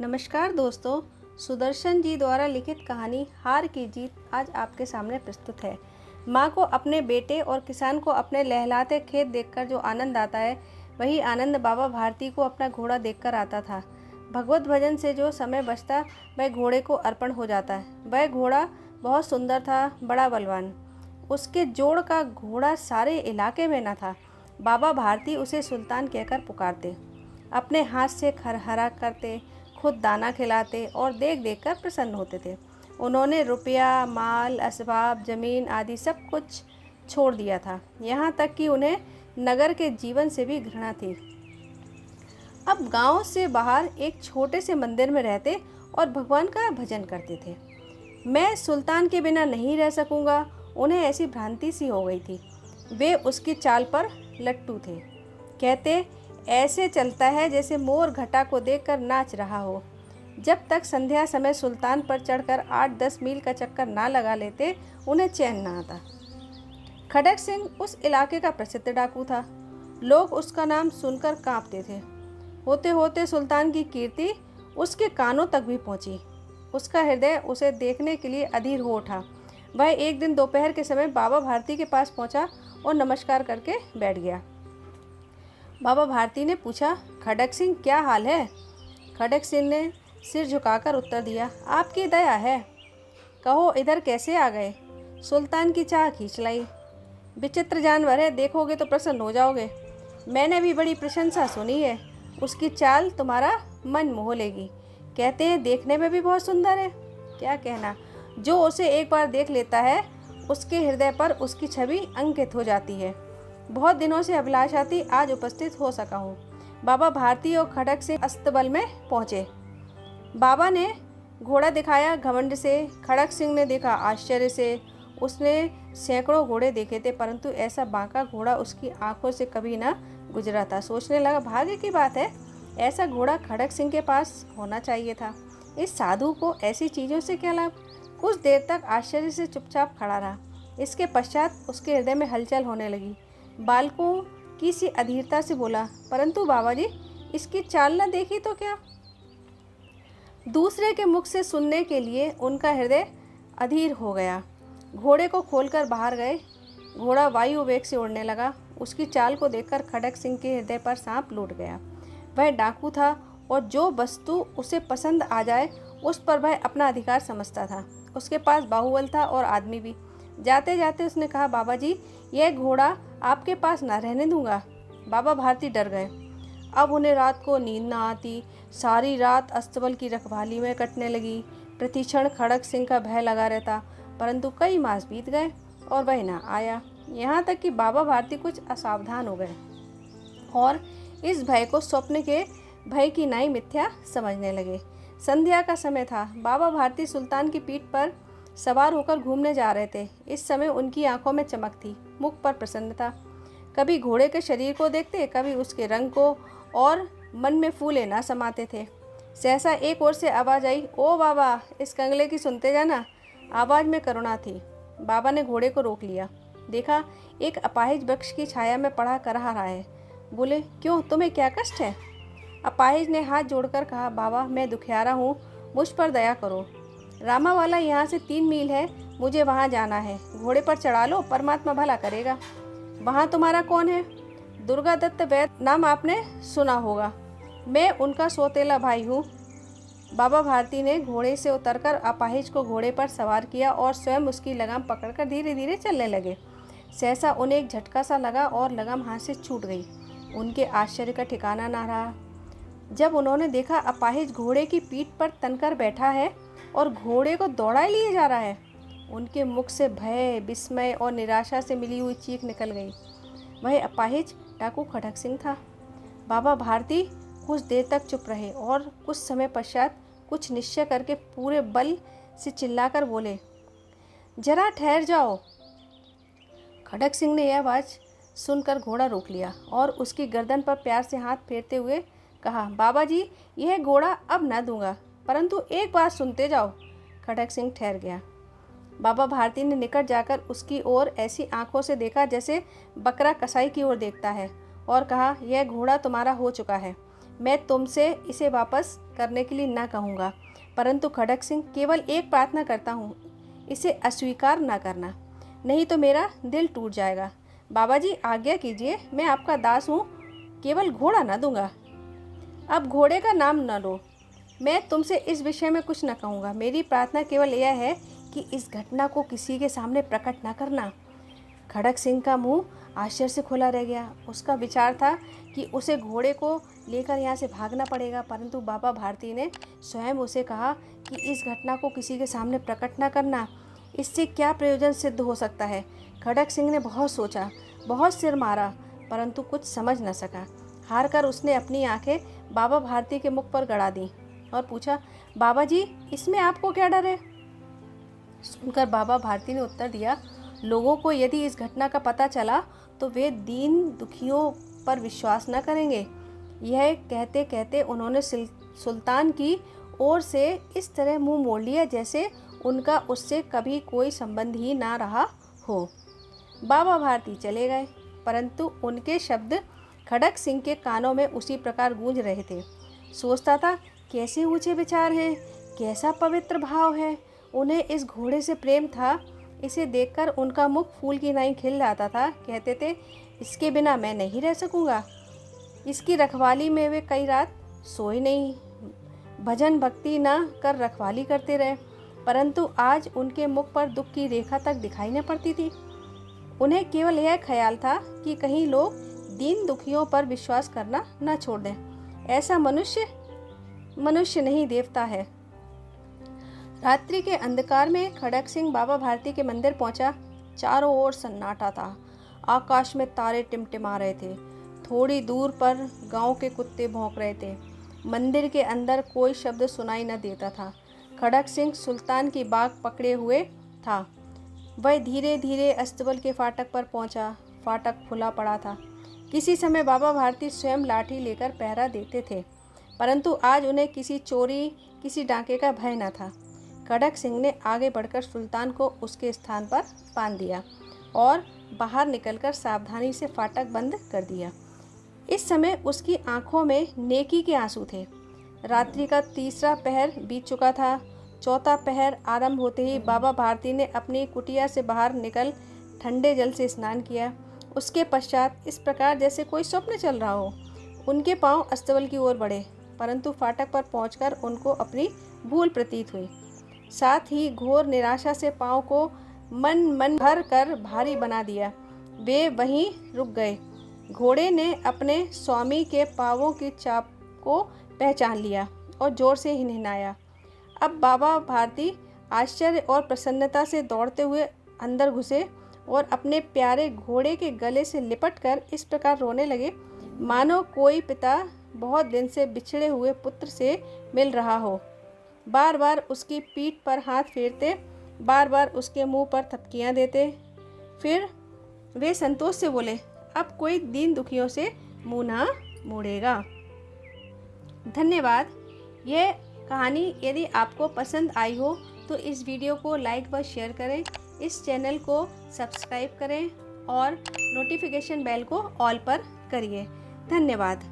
नमस्कार दोस्तों, सुदर्शन जी द्वारा लिखित कहानी हार की जीत आज आपके सामने प्रस्तुत है। माँ को अपने बेटे और किसान को अपने लहलाते खेत देखकर जो आनंद आता है, वही आनंद बाबा भारती को अपना घोड़ा देखकर आता था। भगवत भजन से जो समय बचता वह घोड़े को अर्पण हो जाता है। वह घोड़ा बहुत सुंदर था, बड़ा बलवान। उसके जोड़ का घोड़ा सारे इलाके में न था। बाबा भारती उसे सुल्तान कहकर पुकारते, अपने हाथ से खरहरा करते, खुद दाना खिलाते और देख देख कर प्रसन्न होते थे। उन्होंने रुपया, माल, असबाब, ज़मीन आदि सब कुछ छोड़ दिया था। यहाँ तक कि उन्हें नगर के जीवन से भी घृणा थी। अब गांव से बाहर एक छोटे से मंदिर में रहते और भगवान का भजन करते थे। मैं सुल्तान के बिना नहीं रह सकूंगा, उन्हें ऐसी भ्रांति सी हो गई थी। वे उसकी चाल पर लट्टू थे। कहते, ऐसे चलता है जैसे मोर घटा को देखकर नाच रहा हो। जब तक संध्या समय सुल्तान पर चढ़कर 8-10 मील का चक्कर ना लगा लेते, उन्हें चैन ना आता। खड़क सिंह उस इलाके का प्रसिद्ध डाकू था। लोग उसका नाम सुनकर कांपते थे। होते होते सुल्तान की कीर्ति उसके कानों तक भी पहुंची। उसका हृदय उसे देखने के लिए अधीर हो उठा। वह एक दिन दोपहर के समय बाबा भारती के पास पहुंचा और नमस्कार करके बैठ गया। बाबा भारती ने पूछा, खड़क सिंह क्या हाल है? खड़क सिंह ने सिर झुकाकर उत्तर दिया, आपकी दया है। कहो इधर कैसे आ गए? सुल्तान की चाह खींच लाई। विचित्र जानवर है, देखोगे तो प्रसन्न हो जाओगे। मैंने भी बड़ी प्रशंसा सुनी है। उसकी चाल तुम्हारा मन मोह लेगी। कहते हैं देखने में भी बहुत सुंदर है। क्या कहना, जो उसे एक बार देख लेता है उसके हृदय पर उसकी छवि अंकित हो जाती है। बहुत दिनों से अभिलाषा थी, आज उपस्थित हो सका हूँ। बाबा भारती और खड़क सिंह अस्तबल में पहुँचे। बाबा ने घोड़ा दिखाया घमंड से, खड़क सिंह ने देखा आश्चर्य से। उसने सैकड़ों घोड़े देखे थे, परंतु ऐसा बांका घोड़ा उसकी आंखों से कभी ना गुजरा था। सोचने लगा, भाग्य की बात है, ऐसा घोड़ा खड़क सिंह के पास होना चाहिए था। इस साधु को ऐसी चीज़ों से क्या लाभ? कुछ देर तक आश्चर्य से चुपचाप खड़ा रहा। इसके पश्चात उसके हृदय में हलचल होने लगी। बालकों की सी अधीरता से बोला, परंतु बाबा जी, इसकी चाल न देखी तो क्या? दूसरे के मुख से सुनने के लिए उनका हृदय अधीर हो गया। घोड़े को खोलकर बाहर गए। घोड़ा वायु वेग से उड़ने लगा। उसकी चाल को देखकर खड़क सिंह के हृदय पर सांप लूट गया। वह डाकू था और जो वस्तु उसे पसंद आ जाए उस पर वह अपना अधिकार समझता था। उसके पास बाहुबल था और आदमी भी। जाते जाते उसने कहा, बाबा जी, यह घोड़ा आपके पास ना रहने दूंगा। बाबा भारती डर गए। अब उन्हें रात को नींद ना आती। सारी रात अस्तबल की रखवाली में कटने लगी। प्रतिक्षण खड़क सिंह का भय लगा रहता, परंतु कई मास बीत गए और वह ना आया। यहाँ तक कि बाबा भारती कुछ असावधान हो गए और इस भय को स्वप्न के भय की नाई मिथ्या समझने लगे। संध्या का समय था। बाबा भारती सुल्तान की पीठ पर सवार होकर घूमने जा रहे थे। इस समय उनकी आंखों में चमक थी, मुख पर प्रसन्नता। कभी घोड़े के शरीर को देखते, कभी उसके रंग को, और मन में फूले ना समाते थे। सहसा एक ओर से आवाज़ आई, ओ बाबा, इस कंगले की सुनते जाना। आवाज़ में करुणा थी। बाबा ने घोड़े को रोक लिया। देखा, एक अपाहिज वृक्ष की छाया में पड़ा कर रहा है। बोले, क्यों, तुम्हें क्या कष्ट है? अपाहिज ने हाथ जोड़कर कहा, बाबा, मैं दुखियारा हूँ, मुझ पर दया करो। रामावाला यहाँ से 3 मील है, मुझे वहाँ जाना है। घोड़े पर चढ़ा लो, परमात्मा भला करेगा। वहाँ तुम्हारा कौन है? दुर्गा दत्त वैद्य नाम आपने सुना होगा। मैं उनका सौतेला भाई हूँ। बाबा भारती ने घोड़े से उतरकर अपाहिज को घोड़े पर सवार किया और स्वयं उसकी लगाम पकड़कर धीरे धीरे चलने लगे। सहसा उन्हें एक झटका सा लगा और लगाम हाथ से छूट गई। उनके आश्चर्य का ठिकाना ना रहा जब उन्होंने देखा अपाहिज घोड़े की पीठ पर तनकर बैठा है और घोड़े को दौड़ा लिए जा रहा है। उनके मुख से भय, विस्मय और निराशा से मिली हुई चीख निकल गई। वह अपाहिज डाकू खड़क सिंह था। बाबा भारती कुछ देर तक चुप रहे और कुछ समय पश्चात कुछ निश्चय करके पूरे बल से चिल्लाकर बोले, जरा ठहर जाओ। खड़क सिंह ने यह आवाज़ सुनकर घोड़ा रोक लिया और उसकी गर्दन पर प्यार से हाथ फेरते हुए कहा, बाबा जी, यह घोड़ा अब न दूंगा, परंतु एक बात सुनते जाओ। खड़क सिंह ठहर गया। बाबा भारती ने निकट जाकर उसकी ओर ऐसी आंखों से देखा जैसे बकरा कसाई की ओर देखता है और कहा, यह घोड़ा तुम्हारा हो चुका है। मैं तुमसे इसे वापस करने के लिए ना कहूँगा, परंतु खड़क सिंह केवल एक प्रार्थना करता हूँ, इसे अस्वीकार ना करना, नहीं तो मेरा दिल टूट जाएगा। बाबा जी आज्ञा कीजिए, मैं आपका दास हूँ, केवल घोड़ा ना दूंगा। अब घोड़े का नाम न लो, मैं तुमसे इस विषय में कुछ न कहूँगा। मेरी प्रार्थना केवल यह है कि इस घटना को किसी के सामने प्रकट न करना। खड़क सिंह का मुंह आश्चर्य से खुला रह गया। उसका विचार था कि उसे घोड़े को लेकर यहाँ से भागना पड़ेगा, परंतु बाबा भारती ने स्वयं उसे कहा कि इस घटना को किसी के सामने प्रकट न करना। इससे क्या प्रयोजन सिद्ध हो सकता है? खड़क सिंह ने बहुत सोचा, बहुत सिर मारा, परंतु कुछ समझ न सका। हार कर उसने अपनी आंखें बाबा भारती के मुख पर गड़ा दी और पूछा, बाबा जी इसमें आपको क्या डर है? सुनकर बाबा भारती ने उत्तर दिया, लोगों को यदि इस घटना का पता चला तो वे दीन दुखियों पर विश्वास न करेंगे। यह कहते कहते उन्होंने सुल्तान की ओर से इस तरह मुंह मोड़ लिया जैसे उनका उससे कभी कोई संबंध ही ना रहा हो। बाबा भारती चले गए, परंतु उनके शब्द खड़क सिंह के कानों में उसी प्रकार गूंज रहे थे। सोचता था, कैसे ऊंचे विचार हैं, कैसा पवित्र भाव है। उन्हें इस घोड़े से प्रेम था। इसे देखकर उनका मुख फूल की नाई खिल जाता था। कहते थे, इसके बिना मैं नहीं रह सकूंगा। इसकी रखवाली में वे कई रात सोए नहीं, भजन भक्ति न कर रखवाली करते रहे, परंतु आज उनके मुख पर दुख की रेखा तक दिखाई न पड़ती थी। उन्हें केवल यह ख्याल था कि कहीं लोग दीन दुखियों पर विश्वास करना न छोड़ दें। ऐसा मनुष्य नहीं देवता है। रात्रि के अंधकार में खड़क सिंह बाबा भारती के मंदिर पहुंचा। चारों ओर सन्नाटा था। आकाश में तारे टिमटिमा रहे थे। थोड़ी दूर पर गांव के कुत्ते भौंक रहे थे। मंदिर के अंदर कोई शब्द सुनाई न देता था। खड़क सिंह सुल्तान की बाग पकड़े हुए था। वह धीरे धीरे अस्तबल के फाटक पर पहुंचा। फाटक खुला पड़ा था। किसी समय बाबा भारती स्वयं लाठी लेकर पहरा देते थे, परंतु आज उन्हें किसी चोरी, किसी डाके का भय न था। खड़क सिंह ने आगे बढ़कर सुल्तान को उसके स्थान पर बांध दिया और बाहर निकलकर सावधानी से फाटक बंद कर दिया। इस समय उसकी आंखों में नेकी के आंसू थे। रात्रि का तीसरा पहर बीत चुका था। चौथा पहर आरंभ होते ही बाबा भारती ने अपनी कुटिया से बाहर निकल ठंडे जल से स्नान किया। उसके पश्चात इस प्रकार जैसे कोई स्वप्न चल रहा हो, उनके पांव अस्तबल की ओर बढ़े, परंतु फाटक पर पहुंचकर उनको अपनी भूल प्रतीत हुई। साथ ही घोर निराशा से पांव को मन भर कर भारी बना दिया। वे वहीं रुक गए। घोड़े ने अपने स्वामी के पांवों की चाप को पहचान लिया और जोर से हिनहिनाया। अब बाबा भारती आश्चर्य और प्रसन्नता से दौड़ते हुए अंदर घुसे और अपने प्यारे घोड़े के गले से लिपटकर इस प्रकार रोने लगे, मानो कोई पिता बहुत दिन से बिछड़े हुए पुत्र से मिल रहा हो। बार बार उसकी पीठ पर हाथ फेरते, बार बार उसके मुंह पर थपकियां देते। फिर वे संतोष से बोले, अब कोई दीन दुखियों से मुंह ना मोड़ेगा। धन्यवाद। यह कहानी यदि आपको पसंद आई हो तो इस वीडियो को लाइक व शेयर करें, इस चैनल को सब्सक्राइब करें और नोटिफिकेशन बेल को ऑल पर करिए। धन्यवाद।